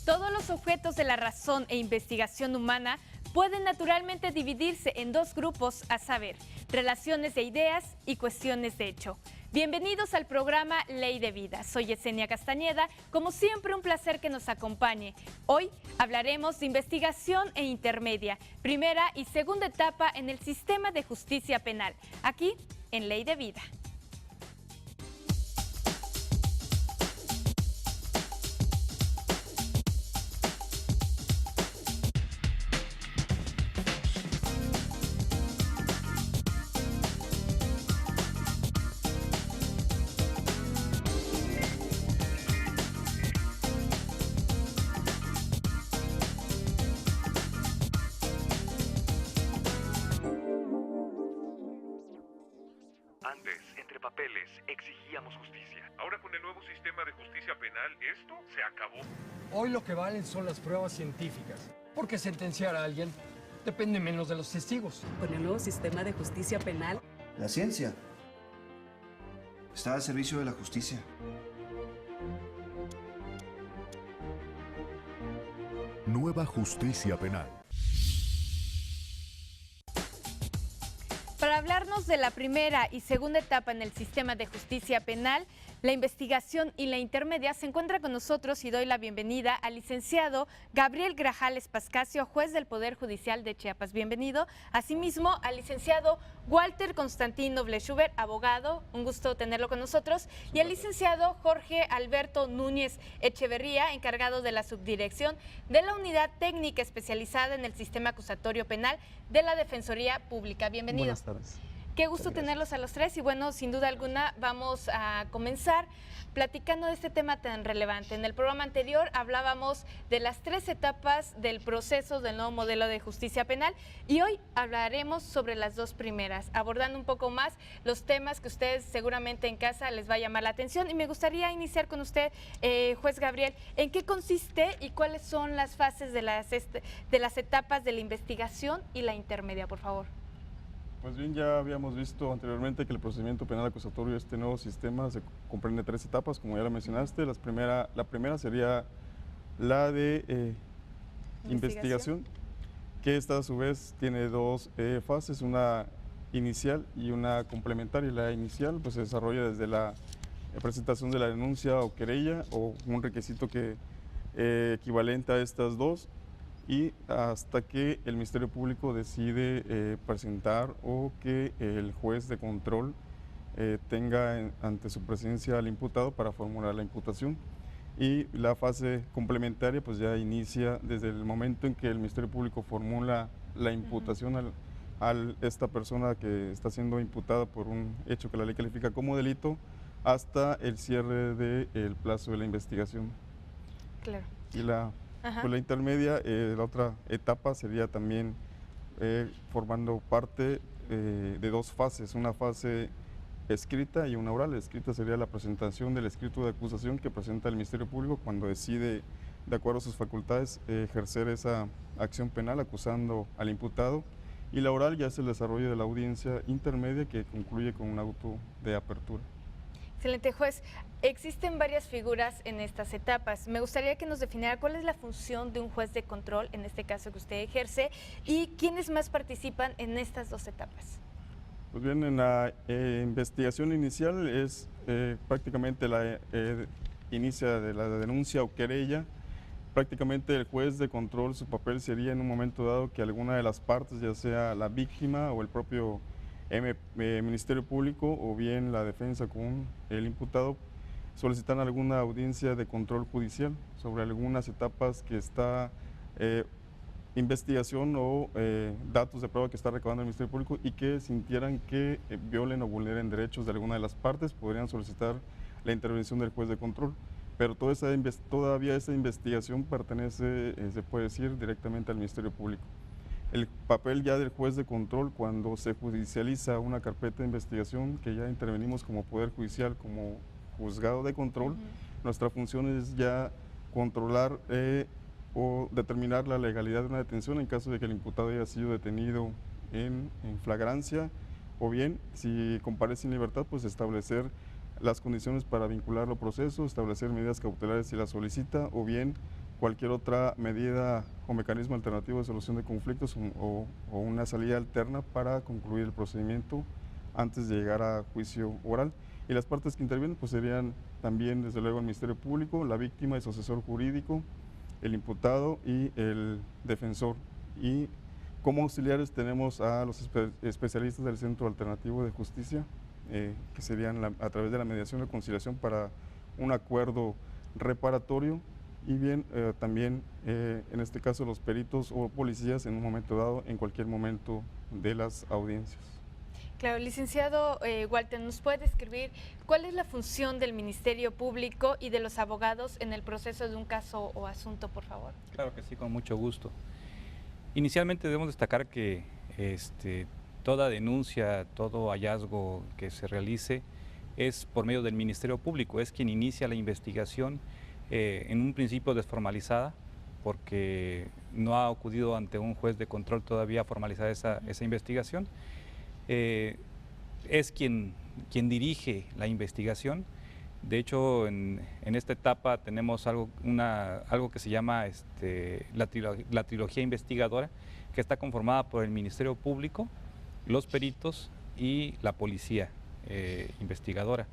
Todos los objetos de la razón e investigación humana pueden naturalmente dividirse en dos grupos, a saber, relaciones de ideas y cuestiones de hecho. Bienvenidos al programa Ley de Vida. Soy Yesenia Castañeda. Como siempre, un placer que nos acompañe. Hoy hablaremos de investigación e intermedia, primera y segunda etapa en el sistema de justicia penal, aquí en Ley de Vida. Antes, entre papeles, exigíamos justicia. Ahora con el nuevo sistema de justicia penal, esto se acabó. Hoy lo que valen son las pruebas científicas, porque sentenciar a alguien depende menos de los testigos. Con el nuevo sistema de justicia penal, la ciencia está al servicio de la justicia. Nueva justicia penal. Para hablarnos de la primera y segunda etapa en el sistema de justicia penal, la investigación y la intermedia, se encuentra con nosotros y doy la bienvenida al licenciado Gabriel Grajales Pascasio, juez del Poder Judicial de Chiapas. Bienvenido. Asimismo, al licenciado Walter Constantino Bleschuber, abogado, un gusto tenerlo con nosotros, y al licenciado Jorge Alberto Núñez Echeverría, encargado de la subdirección de la Unidad Técnica Especializada en el Sistema Acusatorio Penal de la Defensoría Pública. Bienvenido. Buenas tardes. Qué gusto tenerlos a los tres y bueno, sin duda alguna vamos a comenzar platicando de este tema tan relevante. En el programa anterior hablábamos de las tres etapas del proceso del nuevo modelo de justicia penal y hoy hablaremos sobre las dos primeras, abordando un poco más los temas que ustedes seguramente en casa les va a llamar la atención. Y me gustaría iniciar con usted, juez Gabriel, ¿en qué consiste y cuáles son las fases de las etapas de la investigación y la intermedia, por favor? Pues bien, ya habíamos visto anteriormente que el procedimiento penal acusatorio de este nuevo sistema se comprende tres etapas, como ya lo mencionaste. La primera sería la de investigación, que esta a su vez tiene dos fases, una inicial y una complementaria. La inicial pues se desarrolla desde la presentación de la denuncia o querella o un requisito que equivalente a estas dos, y hasta que el Ministerio Público decide presentar o que el juez de control tenga ante su presencia al imputado para formular la imputación. Y la fase complementaria pues ya inicia desde el momento en que el Ministerio Público formula la imputación a esta persona que está siendo imputada por un hecho que la ley califica como delito, hasta el cierre del plazo de la investigación. Claro. Y pues la intermedia, la otra etapa sería también formando parte de dos fases, una fase escrita y una oral. La escrita sería la presentación del escrito de acusación que presenta el Ministerio Público cuando decide, de acuerdo a sus facultades, ejercer esa acción penal acusando al imputado, y la oral ya es el desarrollo de la audiencia intermedia que concluye con un auto de apertura. Excelente, juez. Existen varias figuras en estas etapas. Me gustaría que nos definiera cuál es la función de un juez de control, en este caso que usted ejerce, y quiénes más participan en estas dos etapas. Pues bien, en la investigación inicial es prácticamente la inicia de la denuncia o querella. Prácticamente el juez de control, su papel sería en un momento dado que alguna de las partes, ya sea la víctima o el propio Ministerio Público o bien la defensa con el imputado, solicitan alguna audiencia de control judicial sobre algunas etapas que está investigación o datos de prueba que está recabando el Ministerio Público, y que sintieran que violen o vulneren derechos de alguna de las partes, podrían solicitar la intervención del juez de control. Pero todavía esa investigación pertenece, se puede decir, directamente al Ministerio Público. El papel ya del juez de control, cuando se judicializa una carpeta de investigación, que ya intervenimos como Poder Judicial, como juzgado de control, nuestra función es ya controlar o determinar la legalidad de una detención en caso de que el imputado haya sido detenido en flagrancia, o bien, si comparece en libertad, pues establecer las condiciones para vincularlo a proceso, establecer medidas cautelares si la solicita, o bien cualquier otra medida o mecanismo alternativo de solución de conflictos o una salida alterna para concluir el procedimiento antes de llegar a juicio oral. Y las partes que intervienen pues serían también, desde luego, el Ministerio Público, la víctima y su asesor jurídico, el imputado y el defensor. Y como auxiliares tenemos a los especialistas del Centro Alternativo de Justicia, que serían a través de la mediación de conciliación para un acuerdo reparatorio, y bien también en este caso los peritos o policías en un momento dado, en cualquier momento de las audiencias. Claro, licenciado Walter, ¿nos puede describir cuál es la función del Ministerio Público y de los abogados en el proceso de un caso o asunto, por favor? Claro que sí, con mucho gusto. Inicialmente debemos destacar que toda denuncia, todo hallazgo que se realice es por medio del Ministerio Público, es quien inicia la investigación en un principio desformalizada, porque no ha acudido ante un juez de control todavía a formalizar esa investigación. Es quien dirige la investigación. De hecho, en esta etapa tenemos algo que se llama la trilogía investigadora, que está conformada por el Ministerio Público, los peritos y la policía investigadora.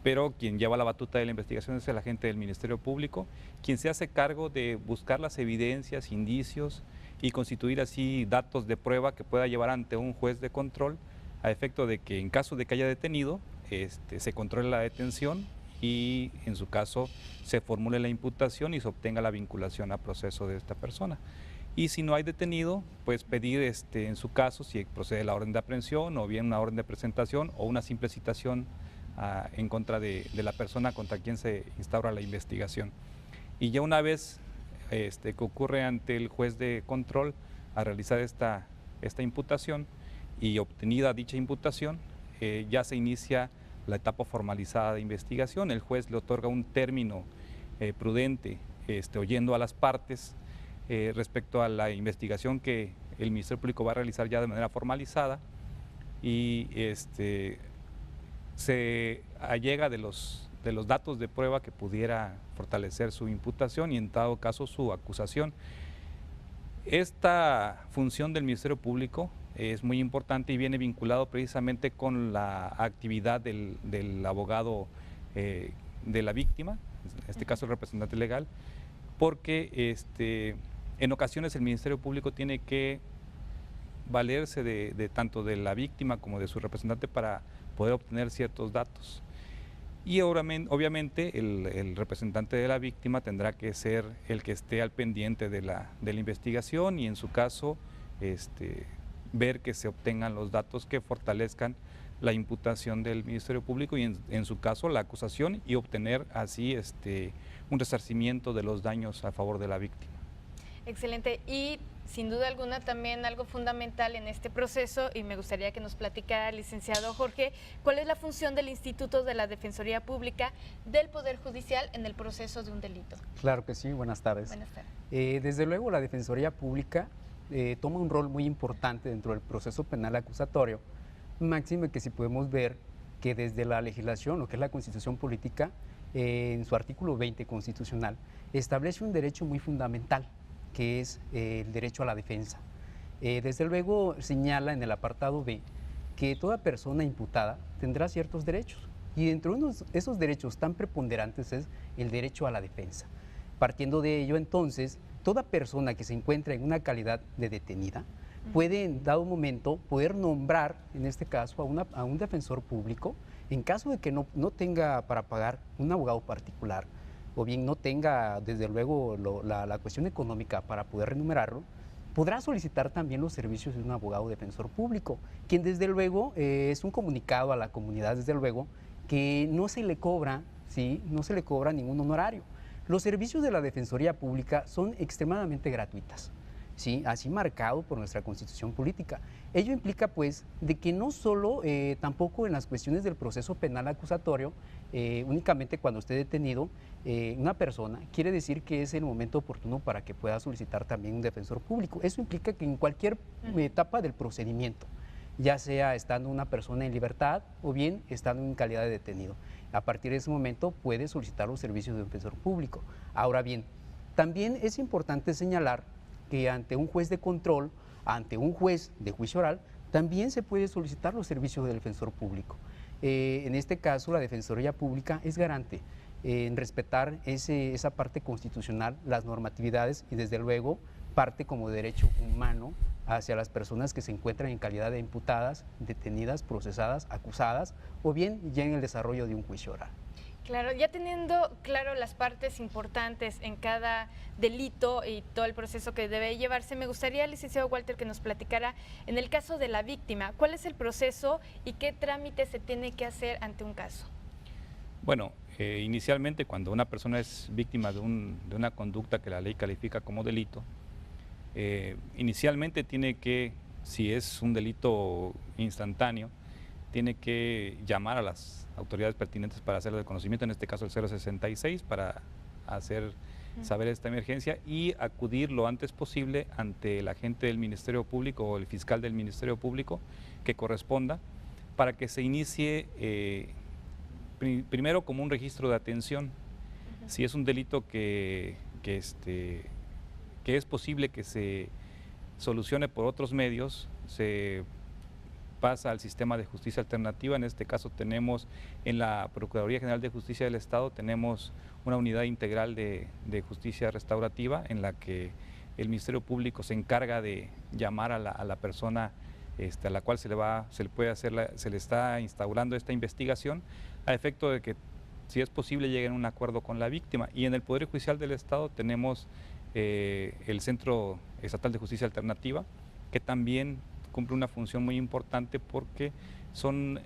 Pero quien lleva la batuta de la investigación es el agente del Ministerio Público, quien se hace cargo de buscar las evidencias, indicios y constituir así datos de prueba que pueda llevar ante un juez de control, a efecto de que en caso de que haya detenido, se controle la detención y en su caso se formule la imputación y se obtenga la vinculación a proceso de esta persona. Y si no hay detenido, pues pedir en su caso si procede la orden de aprehensión o bien una orden de presentación o una simple citación en contra de la persona contra quien se instaura la investigación. Y ya una vez que ocurre ante el juez de control a realizar esta imputación y obtenida dicha imputación, ya se inicia la etapa formalizada de investigación. El juez le otorga un término prudente, oyendo a las partes respecto a la investigación que el Ministerio Público va a realizar ya de manera formalizada, y se allega de los datos de prueba que pudiera fortalecer su imputación y en dado caso su acusación. Esta función del Ministerio Público es muy importante y viene vinculado precisamente con la actividad del abogado de la víctima, en este caso el representante legal, porque en ocasiones el Ministerio Público tiene que valerse de tanto de la víctima como de su representante para poder obtener ciertos datos. Y obviamente el representante de la víctima tendrá que ser el que esté al pendiente de la investigación y en su caso ver que se obtengan los datos que fortalezcan la imputación del Ministerio Público y en su caso la acusación, y obtener así un resarcimiento de los daños a favor de la víctima. Excelente. Y sin duda alguna también algo fundamental en este proceso, y me gustaría que nos platicara, licenciado Jorge, cuál es la función del Instituto de la Defensoría Pública del Poder Judicial en el proceso de un delito. Claro que sí, buenas tardes. Buenas tardes. Desde luego la Defensoría Pública toma un rol muy importante dentro del proceso penal acusatorio, máxime que si podemos ver que desde la legislación, lo que es la Constitución Política, en su artículo 20 constitucional, establece un derecho muy fundamental, que es el derecho a la defensa. Desde luego señala en el apartado B que toda persona imputada tendrá ciertos derechos, y dentro de esos derechos tan preponderantes es el derecho a la defensa. Partiendo de ello, entonces, toda persona que se encuentra en una calidad de detenida puede en dado momento poder nombrar, en este caso, a un defensor público, en caso de que no tenga para pagar un abogado particular, o bien no tenga, desde luego, la cuestión económica para poder remunerarlo, podrá solicitar también los servicios de un abogado defensor público, quien desde luego es un comunicado a la comunidad, desde luego, que no se le cobra, ¿sí? No se le cobra ningún honorario. Los servicios de la Defensoría Pública son extremadamente gratuitas, ¿sí? Así marcado por nuestra Constitución Política. Ello implica, pues, de que no solo, tampoco en las cuestiones del proceso penal acusatorio, únicamente cuando esté detenido una persona, quiere decir que es el momento oportuno para que pueda solicitar también un defensor público. Eso implica que en cualquier etapa del procedimiento, ya sea estando una persona en libertad o bien estando en calidad de detenido, a partir de ese momento puede solicitar los servicios de defensor público. Ahora bien, También es importante señalar que ante un juez de control, ante un juez de juicio oral, también se puede solicitar los servicios del defensor público. En este caso, la Defensoría Pública es garante en respetar esa parte constitucional, las normatividades y desde luego parte como derecho humano hacia las personas que se encuentran en calidad de imputadas, detenidas, procesadas, acusadas o bien ya en el desarrollo de un juicio oral. Claro, ya teniendo claro las partes importantes en cada delito y todo el proceso que debe llevarse, me gustaría, licenciado Walter, que nos platicara en el caso de la víctima, ¿cuál es el proceso y qué trámite se tiene que hacer ante un caso? Bueno, inicialmente cuando una persona es víctima de una conducta que la ley califica como delito, inicialmente tiene que, si es un delito instantáneo, tiene que llamar a las autoridades pertinentes para hacer el conocimiento, en este caso el 066, para hacer saber esta emergencia y acudir lo antes posible ante el agente del Ministerio Público o el fiscal del Ministerio Público que corresponda para que se inicie primero como un registro de atención. Si es un delito que es posible que se solucione por otros medios, se pasa al sistema de justicia alternativa. En este caso tenemos en la Procuraduría General de Justicia del Estado, tenemos una unidad integral de justicia restaurativa en la que el Ministerio Público se encarga de llamar a la persona a la cual se le está instaurando esta investigación a efecto de que, si es posible, lleguen a un acuerdo con la víctima. Y en el Poder Judicial del Estado tenemos el Centro Estatal de Justicia Alternativa, que también cumple una función muy importante porque son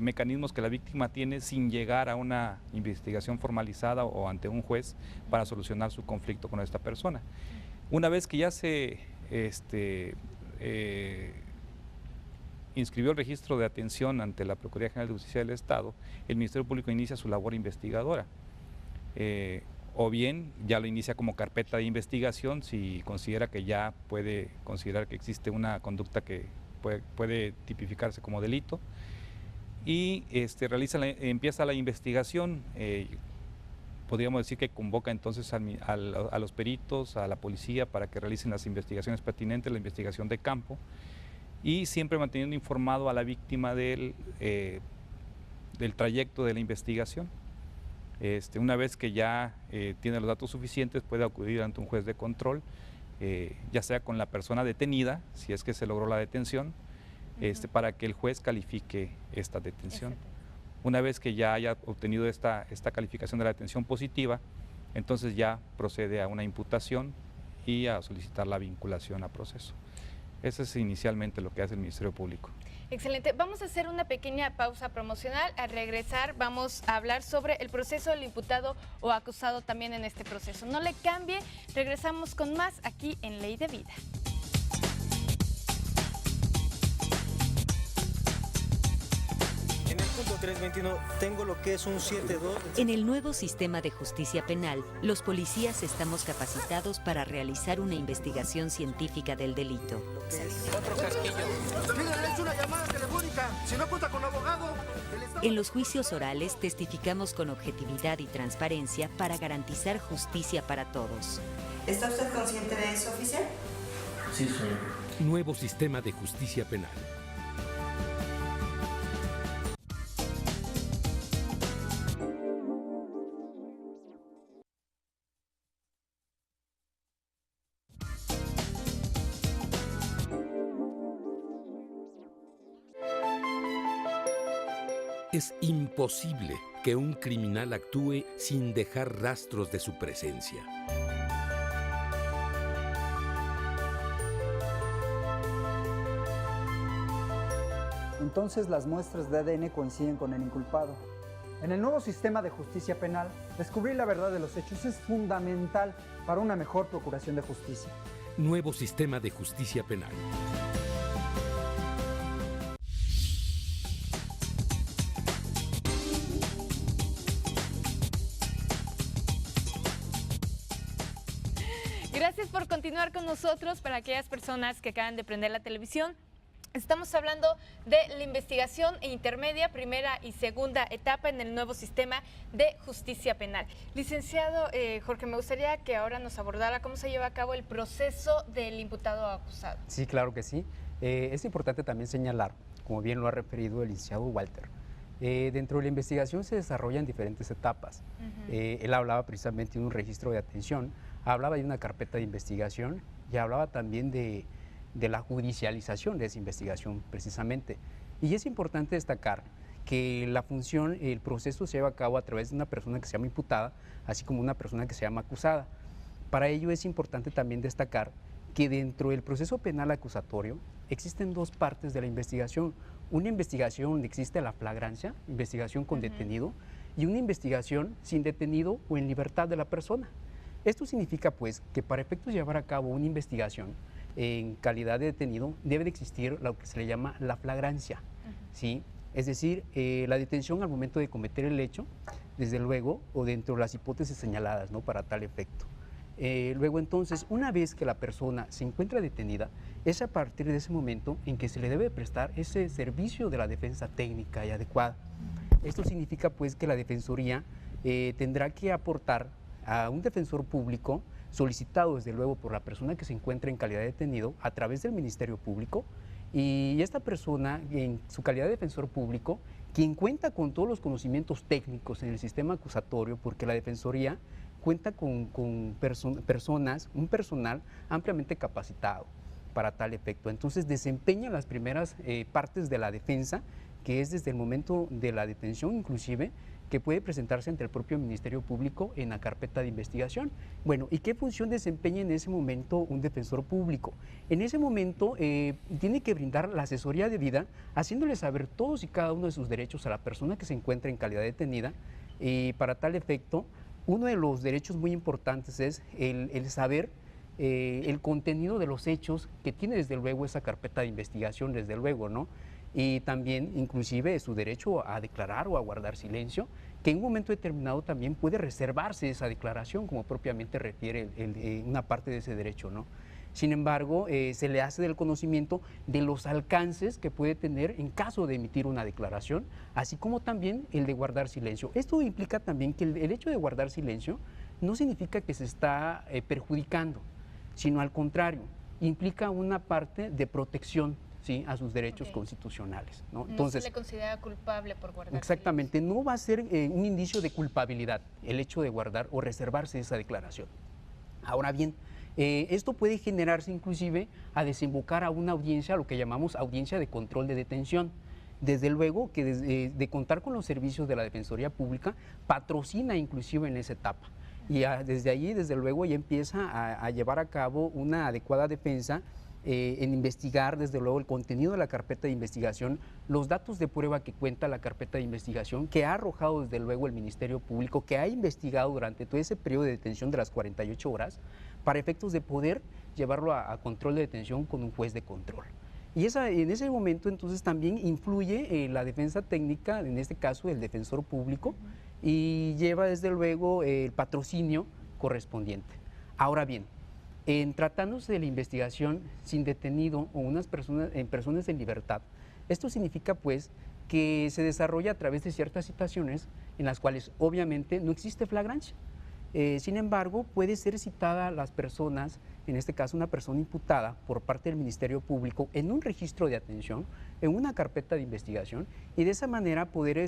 mecanismos que la víctima tiene sin llegar a una investigación formalizada o ante un juez para solucionar su conflicto con esta persona. Una vez que ya se inscribió el registro de atención ante la Procuraduría General de Justicia del Estado, el Ministerio Público inicia su labor investigadora. O bien ya lo inicia como carpeta de investigación si considera que ya puede considerar que existe una conducta que puede tipificarse como delito, y empieza la investigación. Podríamos decir que convoca entonces a los peritos, a la policía, para que realicen las investigaciones pertinentes, la investigación de campo, y siempre manteniendo informado a la víctima del trayecto de la investigación. Una vez que ya tiene los datos suficientes, puede acudir ante un juez de control, ya sea con la persona detenida, si es que se logró la detención, para que el juez califique esta detención. Una vez que ya haya obtenido esta calificación de la detención positiva, entonces ya procede a una imputación y a solicitar la vinculación a proceso. Eso es inicialmente lo que hace el Ministerio Público. Excelente. Vamos a hacer una pequeña pausa promocional. Al regresar vamos a hablar sobre el proceso del imputado o acusado también en este proceso. No le cambie, regresamos con más aquí en Ley de Vida. En el punto 321 tengo lo que es un 7.2. En el nuevo sistema de justicia penal, los policías estamos capacitados para realizar una investigación científica del delito. Otro casquillo. Mira, es una llamada telefónica. Si no cuenta con abogado. En los juicios orales testificamos con objetividad y transparencia para garantizar justicia para todos. ¿Está usted consciente de eso, oficial? Sí, señor. Nuevo sistema de justicia penal. Es imposible que un criminal actúe sin dejar rastros de su presencia. Entonces las muestras de ADN coinciden con el inculpado. En el nuevo sistema de justicia penal, descubrir la verdad de los hechos es fundamental para una mejor procuración de justicia. Nuevo sistema de justicia penal. Gracias por continuar con nosotros. Para aquellas personas que acaban de prender la televisión, Estamos hablando de la investigación intermedia, primera y segunda etapa en el nuevo sistema de justicia penal. Licenciado Jorge, me gustaría que ahora nos abordara cómo se lleva a cabo el proceso del imputado o acusado. Sí, claro que sí. Es importante también señalar, como bien lo ha referido el licenciado Walter, dentro de la investigación se desarrollan diferentes etapas. Él hablaba precisamente de un registro de atención, hablaba de una carpeta de investigación y hablaba también de la judicialización de esa investigación precisamente. Y es importante destacar que la función, el proceso se lleva a cabo a través de una persona que se llama imputada, así como una persona que se llama acusada. Para ello es importante también destacar que dentro del proceso penal acusatorio existen dos partes de la investigación. Una investigación donde existe la flagrancia, investigación con detenido, y una investigación sin detenido o en libertad de la persona. Esto significa pues que para efectos de llevar a cabo una investigación en calidad de detenido debe de existir lo que se le llama la flagrancia, ¿sí? Es decir, la detención al momento de cometer el hecho, desde luego, o dentro de las hipótesis señaladas, ¿no?, para tal efecto. Luego entonces, una vez que la persona se encuentra detenida, es a partir de ese momento en que se le debe prestar ese servicio de la defensa técnica y adecuada. Esto significa pues que la Defensoría tendrá que aportar a un defensor público solicitado desde luego por la persona que se encuentra en calidad de detenido a través del Ministerio Público, y esta persona en su calidad de defensor público, quien cuenta con todos los conocimientos técnicos en el sistema acusatorio, porque la Defensoría cuenta con un personal ampliamente capacitado para tal efecto. Entonces desempeña las primeras partes de la defensa, que es desde el momento de la detención inclusive, que puede presentarse ante el propio Ministerio Público en la carpeta de investigación. Bueno, ¿y qué función desempeña en ese momento un defensor público? En ese momento tiene que brindar la asesoría debida, haciéndole saber todos y cada uno de sus derechos a la persona que se encuentra en calidad detenida, y para tal efecto, uno de los derechos muy importantes es el saber el contenido de los hechos que tiene desde luego esa carpeta de investigación, desde luego, ¿no? Y también inclusive su derecho a declarar o a guardar silencio, que en un momento determinado también puede reservarse esa declaración, como propiamente refiere una parte de ese derecho, ¿no? Sin embargo, se le hace del conocimiento de los alcances que puede tener en caso de emitir una declaración, así como también el de guardar silencio. Esto implica también que el hecho de guardar silencio no significa que se está perjudicando, sino al contrario, implica una parte de protección, ¿sí?, a sus derechos constitucionales, ¿no? Entonces, no se le considera culpable por guardar exactamente, silencio. No va a ser un indicio de culpabilidad el hecho de guardar o reservarse esa declaración. Ahora bien, esto puede generarse inclusive a desembocar a una audiencia, lo que llamamos audiencia de control de detención. Desde luego que de contar con los servicios de la Defensoría Pública, patrocina inclusive en esa etapa. Y desde allí, desde luego, ya empieza a llevar a cabo una adecuada defensa, en investigar desde luego el contenido de la carpeta de investigación, los datos de prueba que cuenta la carpeta de investigación, que ha arrojado desde luego el Ministerio Público, que ha investigado durante todo ese periodo de detención de las 48 horas, para efectos de poder llevarlo a control de detención con un juez de control. Y en ese momento entonces también influye la defensa técnica, en este caso el defensor público, y lleva desde luego el patrocinio correspondiente. Ahora bien, en tratándose de la investigación sin detenido o personas en libertad, esto significa pues que se desarrolla a través de ciertas situaciones en las cuales obviamente no existe flagrancia. Sin embargo, puede ser citada a las personas, en este caso una persona imputada por parte del Ministerio Público en un registro de atención, en una carpeta de investigación, y de esa manera poder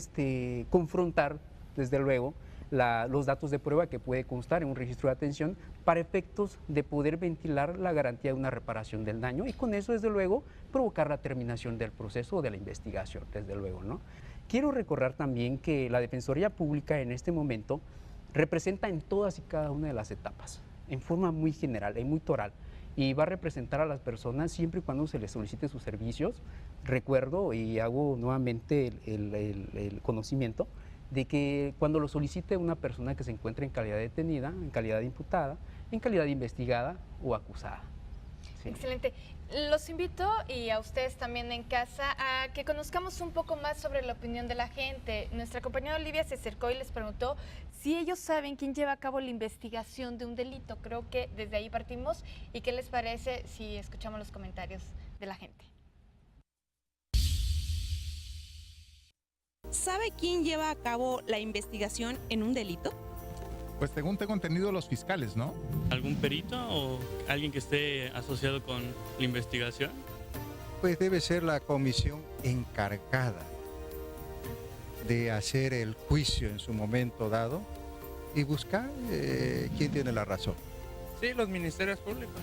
confrontar, desde luego, los datos de prueba que puede constar en un registro de atención para efectos de poder ventilar la garantía de una reparación del daño, y con eso, desde luego, provocar la terminación del proceso o de la investigación, desde luego, ¿no? Quiero recordar también que la Defensoría Pública en este momento representa en todas y cada una de las etapas, en forma muy general y muy toral, y va a representar a las personas siempre y cuando se les solicite sus servicios. Recuerdo y hago nuevamente el conocimiento de que cuando lo solicite una persona que se encuentre en calidad detenida, en calidad de imputada, en calidad de investigada o acusada. Sí. Excelente. Los invito, y a ustedes también en casa, a que conozcamos un poco más sobre la opinión de la gente. Nuestra compañera Olivia se acercó y les preguntó si ellos saben quién lleva a cabo la investigación de un delito. Creo que desde ahí partimos. ¿Y qué les parece si escuchamos los comentarios de la gente? ¿Sabe quién lleva a cabo la investigación en un delito? Pues según tengo entendido, los fiscales, ¿no? ¿Algún perito o alguien que esté asociado con la investigación? Pues debe ser la comisión encargada de hacer el juicio en su momento dado y buscar quién tiene la razón. Sí, los ministerios públicos.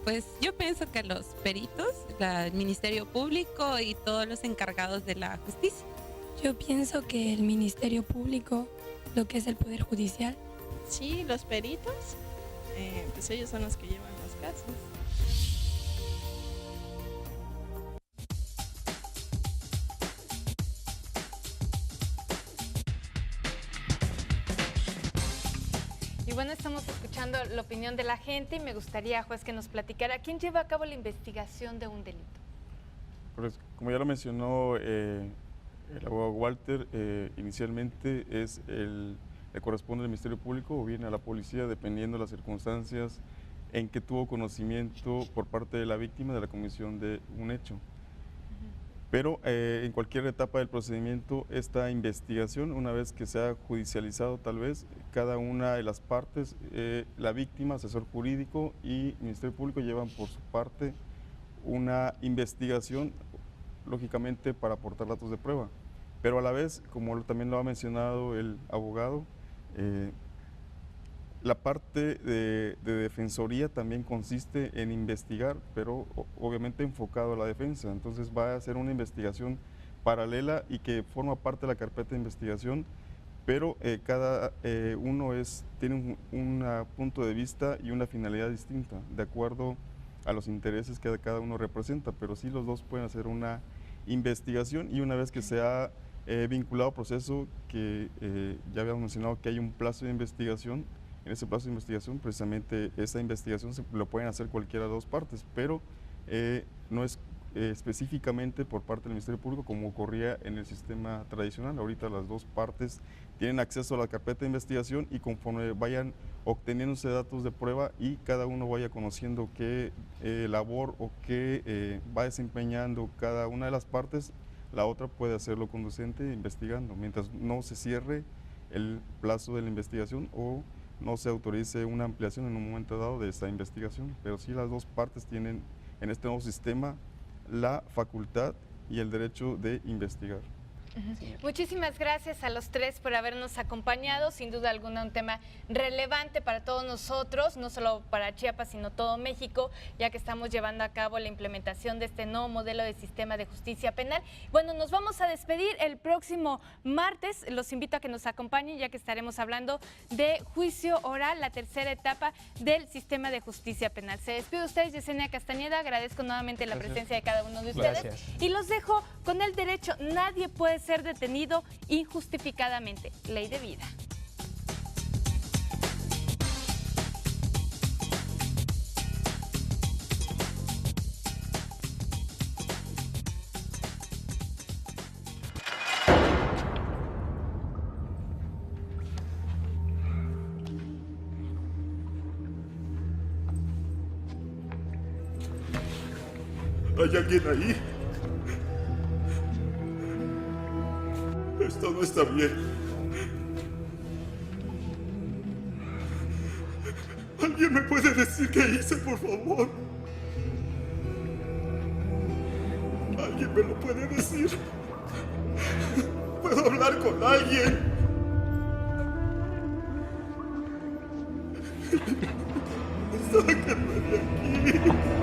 Pues yo pienso que los peritos, el Ministerio Público y todos los encargados de la justicia. Yo pienso que el Ministerio Público, lo que es el Poder Judicial. Sí, los peritos, pues ellos son los que llevan los casos. Y bueno, estamos escuchando la opinión de la gente y me gustaría, juez, que nos platicara quién lleva a cabo la investigación de un delito. Pues, como ya lo mencionó el abogado Walter, inicialmente le corresponde al Ministerio Público o bien a la policía, dependiendo de las circunstancias en que tuvo conocimiento por parte de la víctima de la comisión de un hecho. Pero en cualquier etapa del procedimiento, esta investigación, una vez que se ha judicializado tal vez, cada una de las partes, la víctima, asesor jurídico y Ministerio Público llevan por su parte una investigación, lógicamente para aportar datos de prueba. Pero a la vez, como también lo ha mencionado el abogado, la parte de defensoría también consiste en investigar, pero obviamente enfocado a la defensa. Entonces va a ser una investigación paralela y que forma parte de la carpeta de investigación, pero cada uno tiene un punto de vista y una finalidad distinta, de acuerdo a los intereses que cada uno representa, pero sí los dos pueden hacer una investigación y una vez que se ha vinculado proceso, que ya habíamos mencionado que hay un plazo de investigación. En ese plazo de investigación, precisamente esa investigación lo pueden hacer cualquiera de las dos partes, pero no es específicamente por parte del Ministerio Público como ocurría en el sistema tradicional. Ahorita las dos partes tienen acceso a la carpeta de investigación y conforme vayan obteniéndose datos de prueba y cada uno vaya conociendo qué labor o qué va desempeñando cada una de las partes, la otra puede hacerlo conducente investigando, mientras no se cierre el plazo de la investigación o no se autorice una ampliación en un momento dado de esta investigación, pero sí las dos partes tienen en este nuevo sistema la facultad y el derecho de investigar. Muchísimas gracias a los tres por habernos acompañado, sin duda alguna un tema relevante para todos nosotros, no solo para Chiapas, sino todo México, ya que estamos llevando a cabo la implementación de este nuevo modelo de sistema de justicia penal. Bueno, nos vamos a despedir el próximo martes, los invito a que nos acompañen, ya que estaremos hablando de juicio oral, la tercera etapa del sistema de justicia penal. Se despide ustedes, Yesenia Castañeda, agradezco nuevamente la presencia de cada uno de ustedes y los dejo con el derecho, nadie puede ser detenido injustificadamente. Ley de vida. ¿Hay alguien ahí? Esto no está bien. ¿Alguien me puede decir qué hice, por favor? ¿Alguien me lo puede decir? ¿Puedo hablar con alguien? ¡Sáquenme de aquí!